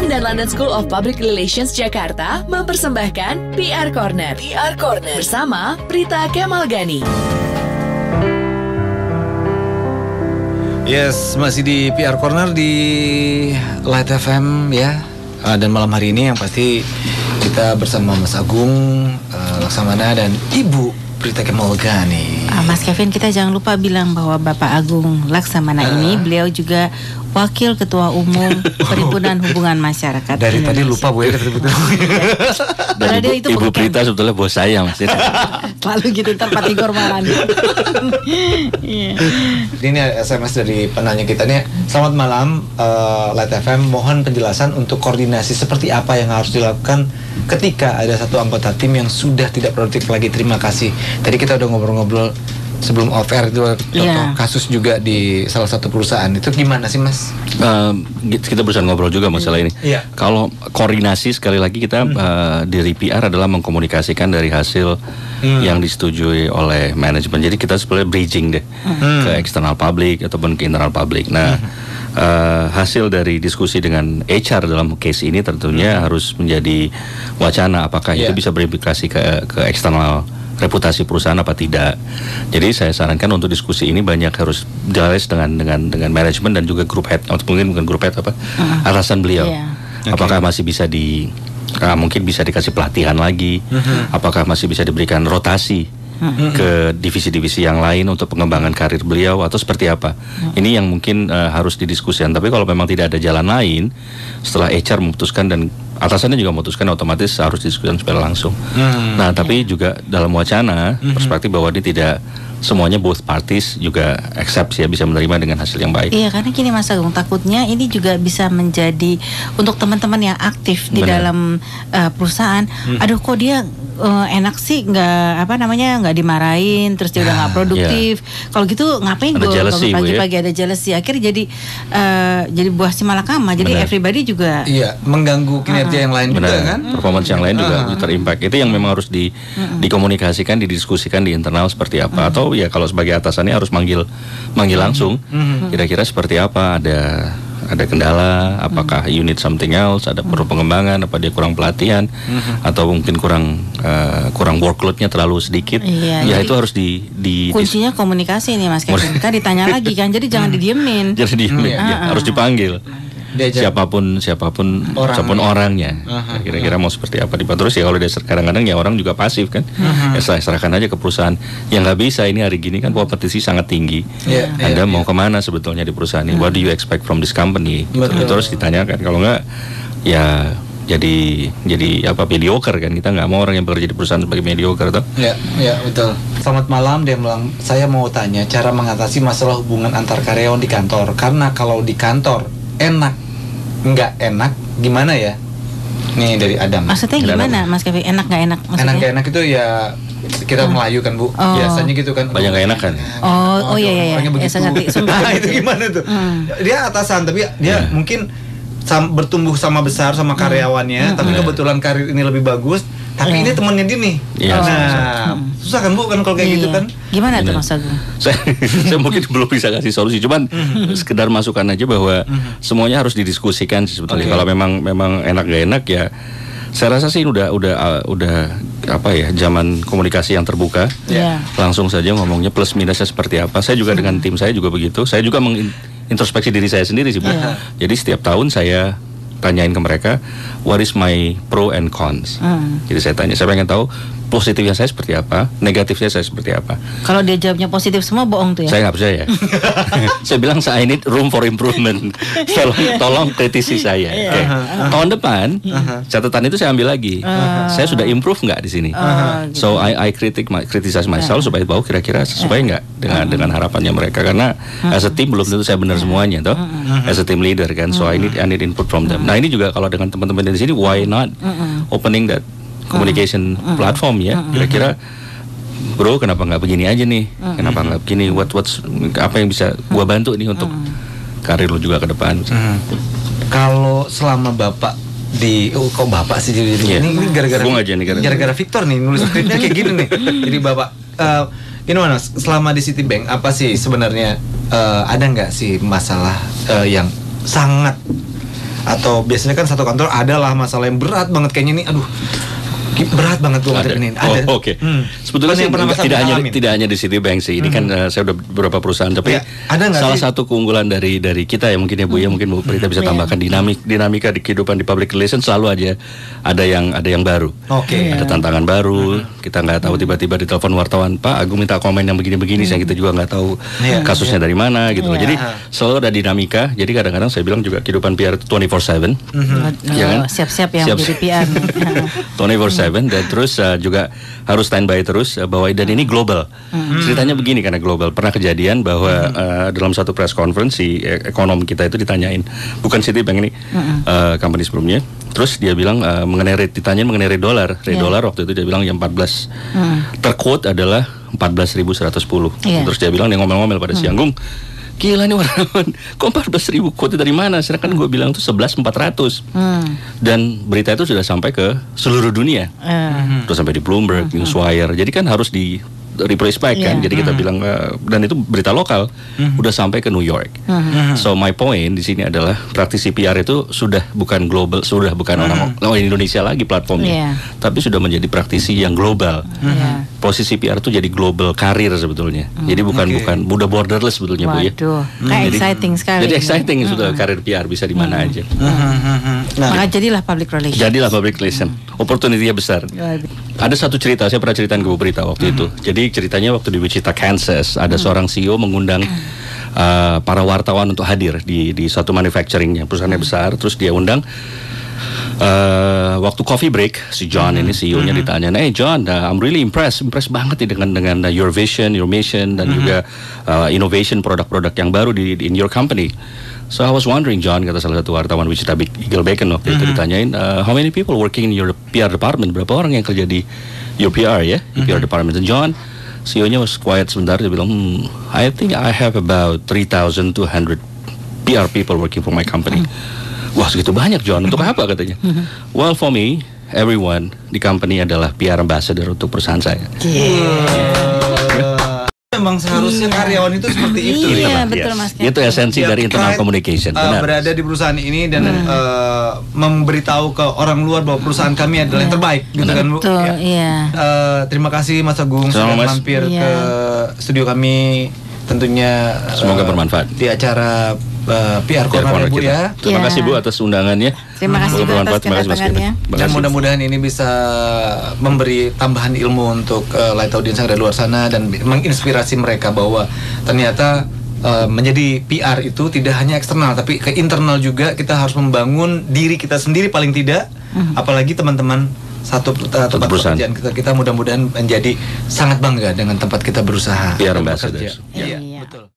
UM dan London School of Public Relations Jakarta mempersembahkan PR Corner. PR Corner bersama Prita Kemalgani. Yes, masih di PR Corner di Light FM ya. Dan malam hari ini yang pasti kita bersama Mas Agung Laksamana dan Ibu Prita Kemalgani. Mas Kevin, kita jangan lupa bilang bahwa Bapak Agung Laksamana ini beliau juga Wakil Ketua Umum Perhimpunan Hubungan Masyarakat Dari Indonesia. tadi lupa Bu ya kata Dan Ibu Prita sebetulnya bos saya Mas. Selalu gitu, ntar Pak Tigor marah. Ini SMS dari penanya kita nih. Selamat malam Light FM, mohon penjelasan untuk koordinasi seperti apa yang harus dilakukan ketika ada satu anggota tim yang sudah tidak produktif lagi. Terima kasih. Tadi kita udah ngobrol-ngobrol sebelum off air itu kasus juga di salah satu perusahaan. Itu gimana sih Mas? Kita berusaha ngobrol juga masalah ini. Kalau koordinasi sekali lagi kita dari PR adalah mengkomunikasikan dari hasil yang disetujui oleh manajemen. Jadi kita sebenarnya bridging deh ke external public ataupun ke internal public. Nah, hasil dari diskusi dengan HR dalam case ini tentunya harus menjadi wacana apakah itu bisa berimplikasi ke eksternal reputasi perusahaan apa tidak. Jadi saya sarankan untuk diskusi ini banyak harus dialis dengan manajemen dan juga group head, atau mungkin bukan group head atasan beliau. Apakah masih bisa mungkin bisa dikasih pelatihan lagi, apakah masih bisa diberikan rotasi ke divisi-divisi yang lain untuk pengembangan karir beliau atau seperti apa. Ini yang mungkin harus didiskusikan. Tapi kalau memang tidak ada jalan lain, setelah HR memutuskan dan atasannya juga memutuskan, otomatis harus didiskusikan secara langsung. Nah, tapi juga dalam wacana perspektif bahwa ini tidak semuanya both parties juga accept ya, bisa menerima dengan hasil yang baik. Iya, karena gini Mas Agung, takutnya ini juga bisa menjadi untuk teman-teman yang aktif di dalam perusahaan. Aduh, kok dia enak sih, nggak dimarahin, terus dia udah nggak produktif. Kalau gitu ngapain gue pagi-pagi ada jealousy, akhirnya jadi buah si malakama. Jadi everybody juga mengganggu kinerja yang lain juga kan. Performance yang lain juga terimpact. Itu yang memang harus dikomunikasikan, didiskusikan di internal seperti apa. Atau ya kalau sebagai atasannya harus manggil langsung. Kira-kira seperti apa, ada kendala, apakah you need something else, ada perlu pengembangan, apa dia kurang pelatihan, atau mungkin kurang workloadnya terlalu sedikit. Ya itu harus kuncinya komunikasi nih Mas Kevin. Kan ditanya lagi kan, jadi jangan didiemin. Harus dipanggil. Siapapun orangnya, kira-kira mau seperti apa dibantu. Terus ya kalau dasar kadang-kadang ya orang juga pasif kan, ya serahkan aja ke perusahaan. Yang nggak bisa ini hari gini kan kompetisi sangat tinggi. Anda mau kemana sebetulnya di perusahaan ini? What do you expect from this company? Itu harus ditanyakan. Kalau nggak ya jadi mediocre kan. Kita nggak mau orang yang bekerja di perusahaan sebagai mediocre tuh. Ya betul. Selamat malam, dia bilang, saya mau tanya cara mengatasi masalah hubungan antar karyawan di kantor. Karena kalau di kantor enak nggak enak gimana ya? Nih dari Adam. Maksudnya gimana Mas Kevin? Enak nggak enak? Maksudnya? Enak nggak enak itu ya kita Melayu kan Bu, biasanya gitu kan. Banyak nggak enak kan? Iya. Saya ngerti. Itu gimana tuh? Dia atasan tapi dia mungkin bertumbuh sama besar sama karyawannya, tapi kebetulan karir ini lebih bagus. Tapi ini temennya dia nih. Susah kan Bu kan kalau kayak gitu kan? Gimana tuh Mas Agung? Saya mungkin belum bisa kasih solusi, cuman sekedar masukan aja bahwa semuanya harus didiskusikan sih sebetulnya. Kalau memang enak gak enak ya, saya rasa sih udah apa ya, zaman komunikasi yang terbuka. Langsung saja ngomongnya plus minusnya seperti apa. Saya juga dengan tim saya juga begitu. Saya juga mengintrospeksi diri saya sendiri sih Bu. Jadi setiap tahun saya tanyain ke mereka, what is my pro and cons. Jadi saya pengen tahu positifnya saya seperti apa, negatifnya saya seperti apa. Kalau dia jawabnya positif semua, bohong tuh ya? Saya nggak percaya. Saya bilang saya need room for improvement. Tolong kritisi saya. Tahun depan catatan itu saya ambil lagi. Saya sudah improve nggak di sini? So I criticize myself supaya tahu kira-kira sesuai nggak dengan harapannya mereka. Karena as a team belum tentu saya benar semuanya, toh. As a team leader kan, so I need input from them. Nah ini juga kalau dengan teman-teman di sini, why not opening that communication platform ya, kira-kira bro kenapa nggak begini aja nih, kenapa nggak begini, apa yang bisa gua bantu nih untuk karir lu juga ke depan. Kalau selama Bapak kok Bapak sih jadi ini gara-gara Victor nih nulis skripnya kayak gini nih. Jadi Bapak gimana selama di Citibank, apa sih sebenarnya ada nggak sih masalah yang sangat atau biasanya kan satu kantor adalah masalah yang berat banget kayaknya nih, aduh berat banget gue ini. Ada. Oke. Sebetulnya sih tidak hanya di Citibank sih. Ini kan saya udah beberapa perusahaan, tapi ada salah satu keunggulan dari kita ya mungkin ya Bu ya, mungkin Bu Prita bisa tambahkan dinamika di kehidupan di public relations selalu aja ada yang baru. Ada tantangan baru. Kita nggak tahu tiba-tiba ditelepon wartawan, Pak Agung minta komen yang begini-begini, yang kita juga nggak tahu kasusnya dari mana gitu loh. Jadi selalu ada dinamika. Jadi kadang-kadang saya bilang juga kehidupan PR itu 24/7. Ya kan? Siap-siap yang jadi PR. 24/7 dan terus juga harus standby terus bahwa dan ini global. Ceritanya begini, karena global pernah kejadian bahwa dalam satu press conference si ekonom kita itu ditanyain, bukan Citibank ini, company sebelumnya. Terus dia bilang ditanyain mengenai dolar. Dolar waktu itu dia bilang yang 14. Terquote adalah 14.110. Terus dia bilang, dia ngomel-ngomel pada si Agung, gila nih wartawan, kok 14.000 quote dari mana? Sedangkan gue bilang itu 11.400. Dan berita itu sudah sampai ke seluruh dunia. Terus sampai di Bloomberg, Newswire. Jadi kan harus di replace back kan. Jadi kita bilang dan itu berita lokal udah sampai ke New York. So my point di sini adalah praktisi PR itu sudah bukan global, sudah bukan orang Indonesia lagi platformnya, tapi sudah menjadi praktisi yang global. Posisi PR itu jadi global karir sebetulnya. Jadi bukan udah borderless sebetulnya Bu ya. Kayak exciting sekali. Jadi exciting sudah karir PR bisa di mana aja. Maka jadilah public relations. Jadilah public relations. Opportunity-nya besar. Ada satu cerita, saya pernah ceritain ke Bu Prita waktu itu. Jadi ceritanya waktu di Wichita, Kansas, ada seorang CEO mengundang para wartawan untuk hadir di suatu manufacturingnya, perusahaannya besar. Terus dia undang waktu coffee break, si John ini CEO-nya ditanya, "Hey John, I'm really impressed banget nih dengan your vision, your mission, dan juga innovation produk-produk yang baru in your company. So I was wondering, John," kata salah satu wartawan Wichita Eagle Bacon waktu itu ditanyain, "How many people working in your PR department?" Berapa orang yang kerja di your PR ya, PR department. Dan John, CEO-nya was quiet sebentar, dia bilang, "I think I have about 3,200 PR people working for my company." Wah, segitu banyak John, untuk apa katanya? "Well, for me, everyone di company adalah PR ambassador untuk perusahaan saya." Memang seharusnya karyawan itu seperti itu. Iya, betul Mas. Itu esensi dari internal communication. Berada di perusahaan ini dan memberitahu ke orang luar bahwa perusahaan kami adalah yang terbaik, gitu kan Bu? Betul, iya. Terima kasih Mas Agung sudah mampir ke studio kami. Tentunya semoga bermanfaat di acara PR Corner Bu ya. Terima kasih Bu atas undangannya. Terima kasih Bu atas kedatangannya. Dan mudah-mudahan ini bisa memberi tambahan ilmu untuk light audience yang ada di luar sana dan menginspirasi mereka bahwa ternyata menjadi PR itu tidak hanya eksternal tapi ke internal juga. Kita harus membangun diri kita sendiri paling tidak, apalagi teman-teman satu tempat pekerjaan kita mudah-mudahan menjadi sangat bangga dengan tempat kita berusaha. PR ambassador. Iya, betul.